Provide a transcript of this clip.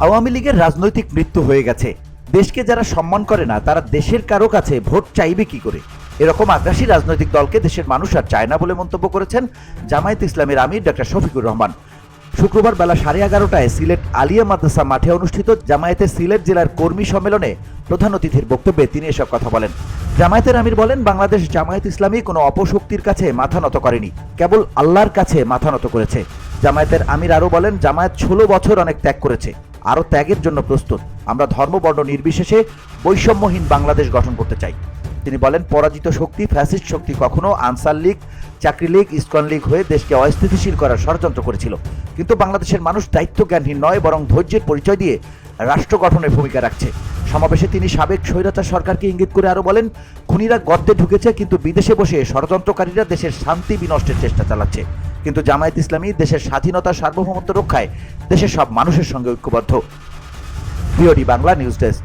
আওয়ামী লীগের রাজনৈতিক মৃত্যু হয়ে গেছে। দেশকে যারা সম্মান করে না তারা দেশের কারো কাছে ভোট চাইবে কি করে? এরকম আগ্রাসী রাজনৈতিক দলকে দেশের মানুষ আর চায় না বলে মন্তব্য করেছেন জামায়াত ইসলামের আমির ডক্টর শফিকুর রহমান। শুক্রবার বেলা 11:30টায় সিলেট আলিয়া মাদ্রাসা মাঠে অনুষ্ঠিত জামায়াতের সিলেট জেলার কর্মী সম্মেলনে প্রধান অতিথির বক্তব্যে তিনি এসব কথা বলেন। জামায়াতের আমির বলেন, বাংলাদেশ জামায়াত ইসলামী কোনো অপশক্তির কাছে মাথা নত করেনি, কেবল আল্লাহর কাছে মাথা নত করেছে। জামায়াতের আমির আরও বলেন, জামায়াত 16 বছর অনেক ত্যাগ করেছে, আরও ত্যাগের জন্য প্রস্তুত। আমরা ধর্মবর্ণ নির্বিশেষে বৈষম্যহীন বাংলাদেশ গঠন করতে চাই। তিনি বলেন, পরাজিত শক্তি ফ্যাসিস্ট শক্তি কখনো আনসার লীগ, চাকরি লীগ, ইসকন লীগ হয়ে দেশকে অস্থিতিশীল করার ষড়যন্ত্র করেছিল, কিন্তু বাংলাদেশের মানুষ দায়িত্বজ্ঞানহীন নয়, বরং ধৈর্যের পরিচয় দিয়ে রাষ্ট্র গঠনের ভূমিকা রাখছে। সমাবেশে তিনি সাবেক স্বৈরাচার সরকারকে ইঙ্গিত করে আরও বলেন, খুনিরা গর্তে ঢুকেছে, কিন্তু বিদেশে বসে ষড়যন্ত্রকারীরা দেশের শান্তি বিনষ্টের চেষ্টা চালাচ্ছে। কিন্তু জামায়াত ইসলামী দেশের স্বাধীনতা সার্বভৌমত্ব রক্ষায় দেশের সব মানুষের সঙ্গে ঐক্যবদ্ধ। VOD Bangla news desk.